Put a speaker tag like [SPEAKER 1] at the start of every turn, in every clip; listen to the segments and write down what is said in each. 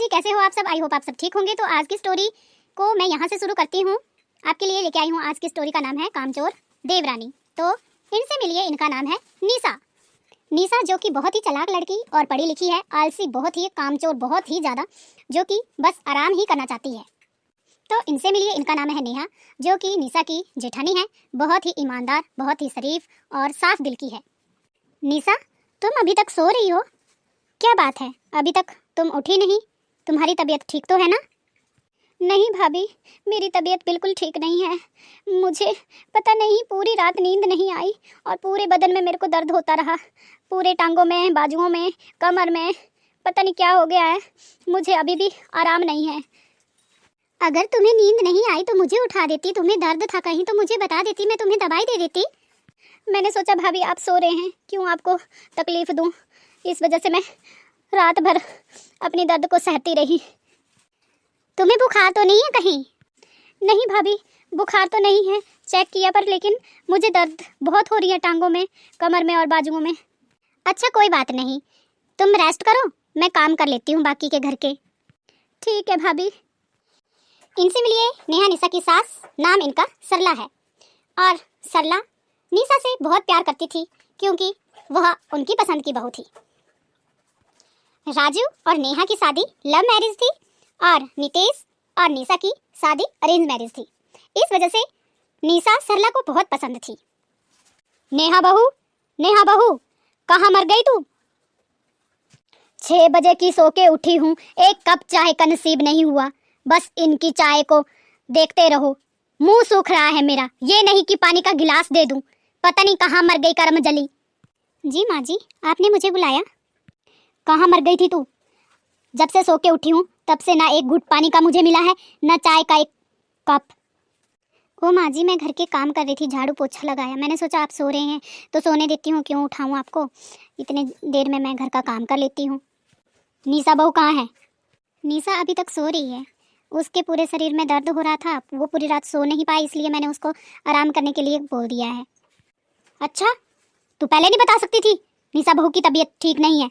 [SPEAKER 1] कैसे हो आप सब? आई होप आप सब ठीक होंगे। तो आज की स्टोरी को मैं यहाँ से शुरू करती हूँ। आपके लिए लेके आई हूँ। आज की स्टोरी का नाम है कामचोर देवरानी। तो इनसे मिलिए, इनका नाम है निशा। निशा जो कि बहुत ही चालाक लड़की और पढ़ी लिखी है, आलसी बहुत ही, कामचोर बहुत ही ज़्यादा, जो कि बस आराम ही करना चाहती है। तो इनसे मिलिए, इनका नाम है नेहा, जो कि निशा की जेठानी है। बहुत ही ईमानदार, बहुत ही शरीफ और साफ दिल की है। निशा, तुम अभी तक सो रही हो? क्या बात है, अभी तक तुम उठी नहीं? तुम्हारी तबीयत ठीक तो है ना? नहीं भाभी, मेरी तबीयत बिल्कुल ठीक नहीं है। मुझे पता नहीं, पूरी रात नींद नहीं आई और पूरे बदन में मेरे को दर्द होता रहा। पूरे टांगों में, बाजुओं में, कमर में, पता नहीं क्या हो गया है। मुझे अभी भी आराम नहीं है। अगर तुम्हें नींद नहीं आई तो मुझे उठा देती। तुम्हें दर्द था कहीं तो मुझे बता देती, मैं तुम्हें दवाई दे देती। मैंने सोचा भाभी आप सो रहे हैं, क्यों आपको तकलीफ़ दूं, इस वजह से मैं रात भर अपनी दर्द को सहती रही। तुम्हें बुखार तो नहीं है कहीं? नहीं भाभी, बुखार तो नहीं है, चेक किया पर, लेकिन मुझे दर्द बहुत हो रही है टांगों में, कमर में और बाजुओं में। अच्छा कोई बात नहीं, तुम रेस्ट करो, मैं काम कर लेती हूँ बाकी के घर के। ठीक है भाभी। इनसे मिलिए नेहा, निशा की सास। नाम इनका सरला है और सरला निशा से बहुत प्यार करती थी क्योंकि वह उनकी पसंद की बहू थी। राजू और नेहा की शादी लव मैरिज थी और नितेश और निशा की शादी अरेंज मैरिज थी। इस वजह से निशा सरला को बहुत पसंद थी। नेहा बहू, नेहा बहू, कहाँ मर गई तू? 6 बजे की सो के उठी हूँ, एक कप चाय का नसीब नहीं हुआ। बस इनकी चाय को देखते रहो, मुंह सूख रहा है मेरा। ये नहीं कि पानी का गिलास दे दूं। पता नहीं कहाँ मर गई करम जली। जी माँ जी, आपने मुझे बुलाया? कहाँ मर गई थी तू? जब से सो के उठी हूँ तब से ना एक घुट पानी का मुझे मिला है, ना चाय का एक कप। ओ माँ जी, मैं घर के काम कर रही थी, झाड़ू पोछा लगाया। मैंने सोचा आप सो रहे हैं तो सोने देती हूँ, क्यों उठाऊँ आपको। इतने देर में मैं घर का काम कर लेती हूँ। निशा बहू कहाँ है? निशा अभी तक सो रही है। उसके पूरे शरीर में दर्द हो रहा था, वो पूरी रात सो नहीं पाई, इसलिए मैंने उसको आराम करने के लिए बोल दिया है। अच्छा, तू पहले नहीं बता सकती थी निशा बहू की तबीयत ठीक नहीं है?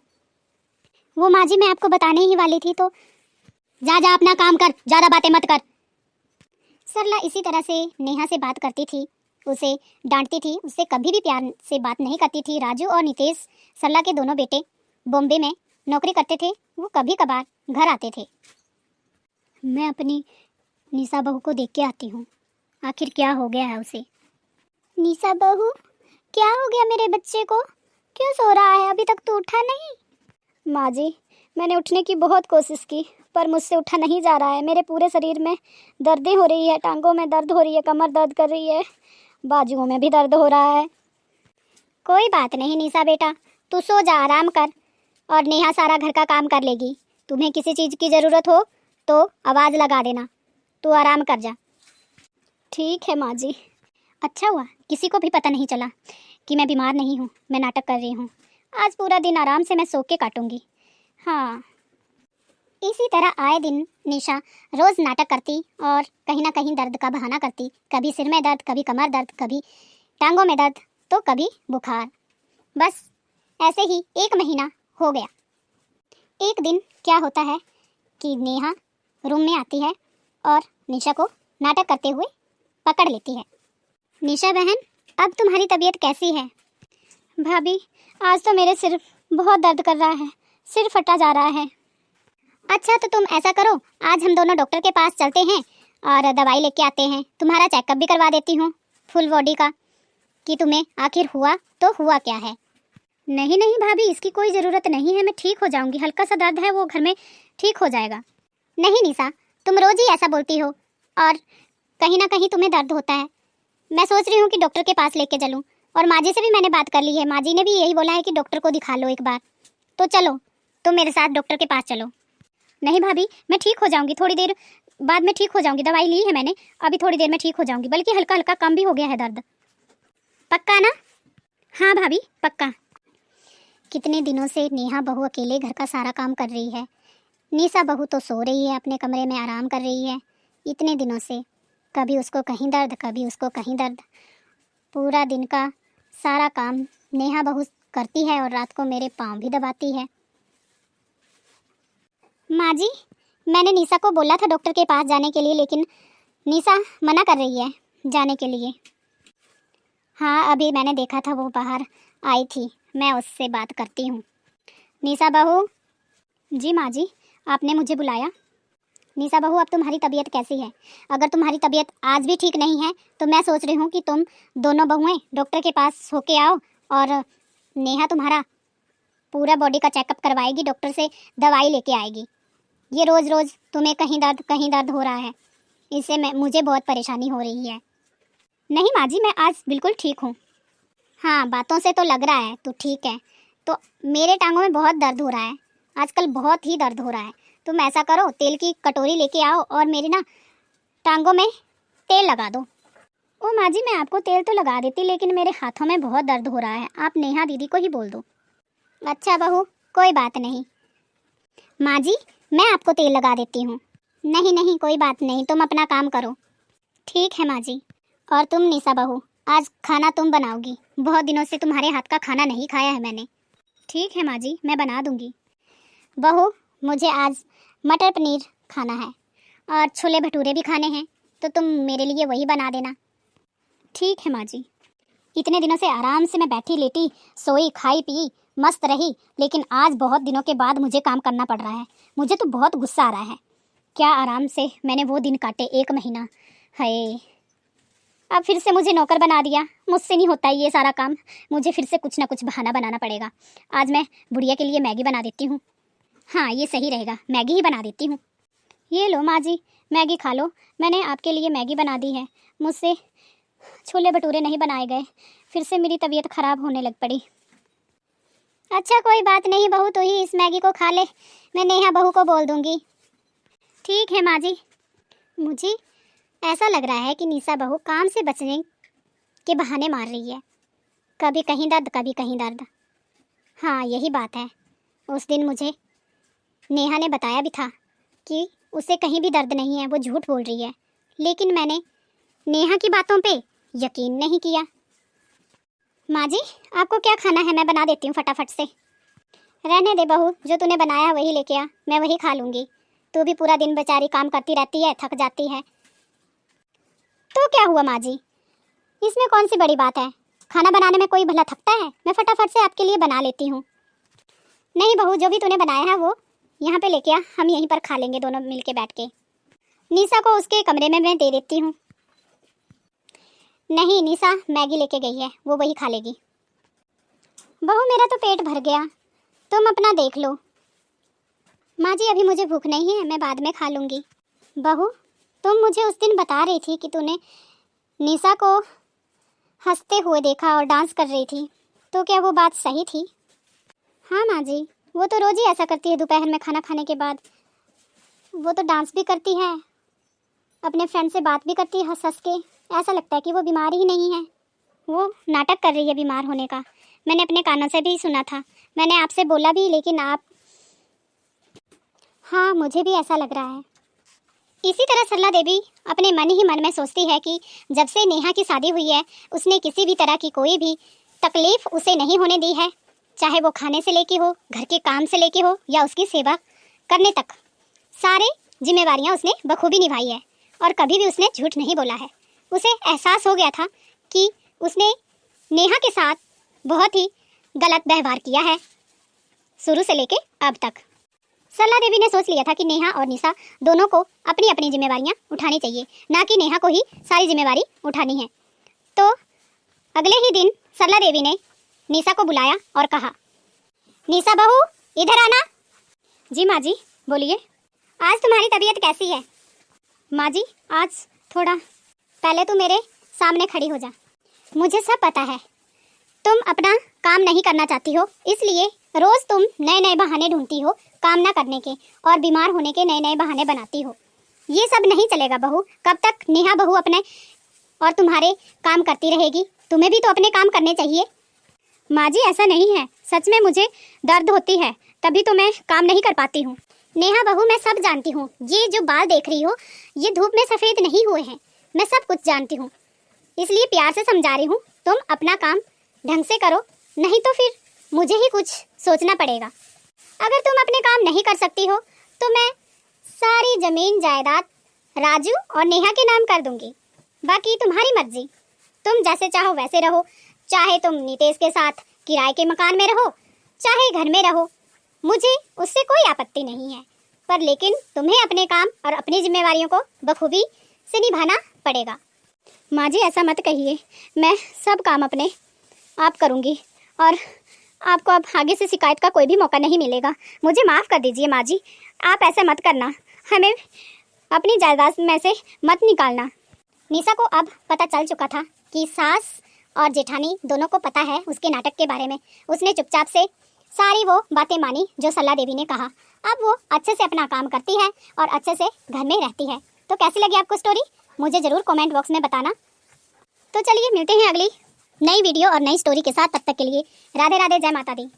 [SPEAKER 1] वो माँ जी मैं आपको बताने ही वाली थी। तो जा जा अपना काम कर, ज़्यादा बातें मत कर। सरला इसी तरह से नेहा से बात करती थी, उसे डांटती थी, उससे कभी भी प्यार से बात नहीं करती थी। राजू और नितेश, सरला के दोनों बेटे, बॉम्बे में नौकरी करते थे। वो कभी कभार घर आते थे। मैं अपनी निशा बहू को देख के आती हूँ, आखिर क्या हो गया है उसे। निशा बहू, क्या हो गया मेरे बच्चे को? क्यों सो रहा है? अभी तक तो उठा नहीं। माँ जी, मैंने उठने की बहुत कोशिश की पर मुझसे उठा नहीं जा रहा है। मेरे पूरे शरीर में दर्दें हो रही है, टांगों में दर्द हो रही है, कमर दर्द कर रही है, बाजुओं में भी दर्द हो रहा है। कोई बात नहीं निशा बेटा, तू सो जा, आराम कर और नेहा सारा घर का काम कर लेगी। तुम्हें किसी चीज़ की ज़रूरत हो तो आवाज़ लगा देना, तू आराम कर जा। ठीक है माँ जी। अच्छा हुआ किसी को भी पता नहीं चला कि मैं बीमार नहीं हूँ, मैं नाटक कर रही हूँ। आज पूरा दिन आराम से मैं सो के काटूंगी। हाँ, इसी तरह आए दिन निशा रोज़ नाटक करती और कहीं ना कहीं दर्द का बहाना करती। कभी सिर में दर्द, कभी कमर दर्द, कभी टांगों में दर्द, तो कभी बुखार। बस ऐसे ही 1 महीना हो गया। एक दिन क्या होता है कि नेहा रूम में आती है और निशा को नाटक करते हुए पकड़ लेती है। निशा बहन, अब तुम्हारी तबीयत कैसी है? भाभी, आज तो मेरे सिर बहुत दर्द कर रहा है, सिर फटा जा रहा है। अच्छा तो तुम ऐसा करो, आज हम दोनों डॉक्टर के पास चलते हैं और दवाई लेके आते हैं। तुम्हारा चेकअप भी करवा देती हूँ फुल बॉडी का, कि तुम्हें आखिर हुआ तो हुआ क्या है। नहीं नहीं भाभी, इसकी कोई ज़रूरत नहीं है, मैं ठीक हो जाऊँगी। हल्का सा दर्द है, वो घर में ठीक हो जाएगा। नहीं निशा, तुम रोज़ ही ऐसा बोलती हो और कहीं ना कहीं तुम्हें दर्द होता है। मैं सोच रही हूँ कि डॉक्टर के पास लेके चलूँ, और माँ जी से भी मैंने बात कर ली है। माँ जी ने भी यही बोला है कि डॉक्टर को दिखा लो एक बार। तो चलो, तुम मेरे साथ डॉक्टर के पास चलो। नहीं भाभी, मैं ठीक हो जाऊँगी, थोड़ी देर बाद में ठीक हो जाऊँगी। दवाई ली है मैंने, अभी थोड़ी देर में ठीक हो जाऊँगी, बल्कि हल्का हल्का कम भी हो गया है दर्द। पक्का ना? हाँ भाभी पक्का। कितने दिनों से नेहा बहू अकेले घर का सारा काम कर रही है। निशा बहू तो सो रही है, अपने कमरे में आराम कर रही है। इतने दिनों से कभी उसको कहीं दर्द, कभी उसको कहीं दर्द। पूरा दिन का सारा काम नेहा बहू करती है और रात को मेरे पाँव भी दबाती है। माँ जी, मैंने निशा को बोला था डॉक्टर के पास जाने के लिए, लेकिन निशा मना कर रही है जाने के लिए। हाँ, अभी मैंने देखा था, वो बाहर आई थी, मैं उससे बात करती हूँ। निशा बहू। जी माँ जी, आपने मुझे बुलाया? निशा बहू, अब तुम्हारी तबीयत कैसी है? अगर तुम्हारी तबीयत आज भी ठीक नहीं है तो मैं सोच रही हूँ कि तुम दोनों बहुएं डॉक्टर के पास होके आओ, और नेहा तुम्हारा पूरा बॉडी का चेकअप करवाएगी, डॉक्टर से दवाई लेके आएगी। ये रोज़ रोज़ तुम्हें कहीं दर्द हो रहा है, इससे मुझे बहुत परेशानी हो रही है। नहीं माँ जी, मैं आज बिल्कुल ठीक हूँ। हाँ, बातों से तो लग रहा है तो ठीक है। तो मेरे टांगों में बहुत दर्द हो रहा है, आजकल बहुत ही दर्द हो रहा है। तुम ऐसा करो, तेल की कटोरी लेके आओ और मेरी ना टांगों में तेल लगा दो। ओ माँ जी, मैं आपको तेल तो लगा देती, लेकिन मेरे हाथों में बहुत दर्द हो रहा है, आप नेहा दीदी को ही बोल दो। अच्छा बहू, कोई बात नहीं। माँ जी, मैं आपको तेल लगा देती हूँ। नहीं नहीं, कोई बात नहीं, तुम अपना काम करो। ठीक है माँ जी। और तुम निशा बहू, आज खाना तुम बनाओगी, बहुत दिनों से तुम्हारे हाथ का खाना नहीं खाया है मैंने। ठीक है माँ जी, मैं बना दूँगी। बहू, मुझे आज मटर पनीर खाना है और छोले भटूरे भी खाने हैं, तो तुम मेरे लिए वही बना देना। ठीक है माँ जी। इतने दिनों से आराम से मैं बैठी लेटी सोई खाई पी मस्त रही, लेकिन आज बहुत दिनों के बाद मुझे काम करना पड़ रहा है। मुझे तो बहुत गुस्सा आ रहा है। क्या आराम से मैंने वो दिन काटे, 1 महीना। हाय, अब फिर से मुझे नौकर बना दिया। मुझसे नहीं होता ये सारा काम, मुझे फिर से कुछ ना कुछ बहाना बनाना पड़ेगा। आज मैं बुढ़िया के लिए मैगी बना देती हूँ। हाँ, ये सही रहेगा, मैगी ही बना देती हूँ। ये लो माँ जी, मैगी खा लो, मैंने आपके लिए मैगी बना दी है। मुझसे छोले भटूरे नहीं बनाए गए, फिर से मेरी तबीयत ख़राब होने लग पड़ी। अच्छा कोई बात नहीं बहू, तो ही इस मैगी को खा ले, मैं नेहा बहू को बोल दूँगी। ठीक है माँ जी। मुझे ऐसा लग रहा है कि निशा बहू काम से बचने के बहाने मार रही है, कभी कहीं दर्द कभी कहीं दर्द। हाँ, यही बात है। उस दिन मुझे नेहा ने बताया भी था कि उसे कहीं भी दर्द नहीं है, वो झूठ बोल रही है, लेकिन मैंने नेहा की बातों पे यकीन नहीं किया। माँ जी, आपको क्या खाना है? मैं बना देती हूँ फटाफट से। रहने दे बहू, जो तूने बनाया वही लेके आ, मैं वही खा लूँगी। तू भी पूरा दिन बेचारी काम करती रहती है, थक जाती है। तो क्या हुआ माँ जी, इसमें कौन सी बड़ी बात है? खाना बनाने में कोई भला थकता है? मैं फटाफट से आपके लिए बना लेती हूँ। नहीं बहू, जो भी तूने बनाया है वो यहाँ पे लेके आ, हम यहीं पर खा लेंगे दोनों मिल के बैठ के। निशा को उसके कमरे में मैं दे देती हूँ। नहीं, निशा मैगी लेके गई है, वो वही खा लेगी। बहू, मेरा तो पेट भर गया, तुम अपना देख लो। माँ जी, अभी मुझे भूख नहीं है, मैं बाद में खा लूँगी। बहू, तुम मुझे उस दिन बता रही थी कि तूने निशा को हंसते हुए देखा और डांस कर रही थी, तो क्या वो बात सही थी? हाँ माँ जी, वो तो रोज़ ही ऐसा करती है, दोपहर में खाना खाने के बाद वो तो डांस भी करती है, अपने फ्रेंड से बात भी करती है हंस हंस के। ऐसा लगता है कि वो बीमार ही नहीं है, वो नाटक कर रही है बीमार होने का। मैंने अपने कानों से भी सुना था, मैंने आपसे बोला भी, लेकिन आप। हाँ, मुझे भी ऐसा लग रहा है। इसी तरह सरला देवी अपने मन ही मन में सोचती है कि जब से नेहा की शादी हुई है, उसने किसी भी तरह की कोई भी तकलीफ उसे नहीं होने दी है, चाहे वो खाने से लेके हो, घर के काम से लेके हो, या उसकी सेवा करने तक। सारे जिम्मेवारियां उसने बखूबी निभाई है और कभी भी उसने झूठ नहीं बोला है। उसे एहसास हो गया था कि उसने नेहा के साथ बहुत ही गलत व्यवहार किया है शुरू से लेके अब तक। सरला देवी ने सोच लिया था कि नेहा और निशा दोनों को अपनी अपनी जिम्मेवारियां उठानी चाहिए, ना कि नेहा को ही सारी जिम्मेवारी उठानी है। तो अगले ही दिन सरला देवी ने निशा को बुलाया और कहा, निशा बहू इधर आना। जी माँ जी, बोलिए। आज तुम्हारी तबीयत कैसी है? माँ जी, आज थोड़ा। पहले तू मेरे सामने खड़ी हो जा। मुझे सब पता है, तुम अपना काम नहीं करना चाहती हो, इसलिए रोज़ तुम नए नए बहाने ढूंढती हो काम ना करने के, और बीमार होने के नए नए बहाने बनाती हो। ये सब नहीं चलेगा बहू। कब तक नेहा बहू अपने और तुम्हारे काम करती रहेगी? तुम्हें भी तो अपने काम करने चाहिए। माँ जी, ऐसा नहीं है, सच में मुझे दर्द होती है, तभी तो मैं काम नहीं कर पाती हूँ। नेहा बहू, मैं सब जानती हूँ, ये जो बाल देख रही हो ये धूप में सफ़ेद नहीं हुए हैं, मैं सब कुछ जानती हूँ, इसलिए प्यार से समझा रही हूँ। तुम अपना काम ढंग से करो, नहीं तो फिर मुझे ही कुछ सोचना पड़ेगा। अगर तुम अपने काम नहीं कर सकती हो तो मैं सारी जमीन जायदाद राजू और नेहा के नाम कर दूंगी। बाकी तुम्हारी मर्जी, तुम जैसे चाहो वैसे रहो। चाहे तुम नितेश के साथ किराए के मकान में रहो, चाहे घर में रहो, मुझे उससे कोई आपत्ति नहीं है। पर लेकिन तुम्हें अपने काम और अपनी जिम्मेवारियों को बखूबी से निभाना पड़ेगा। माँ जी ऐसा मत कहिए, मैं सब काम अपने आप करूँगी और आपको अब आगे से शिकायत का कोई भी मौका नहीं मिलेगा। मुझे माफ़ कर दीजिए माँ जी, आप ऐसा मत करना, हमें अपनी जायदाद में से मत निकालना। निशा को अब पता चल चुका था कि सास और जेठानी दोनों को पता है उसके नाटक के बारे में। उसने चुपचाप से सारी वो बातें मानी जो सरला देवी ने कहा। अब वो अच्छे से अपना काम करती है और अच्छे से घर में रहती है। तो कैसी लगी आपको स्टोरी, मुझे ज़रूर कमेंट बॉक्स में बताना। तो चलिए मिलते हैं अगली नई वीडियो और नई स्टोरी के साथ। तब तक के लिए राधे राधे, जय माता दी।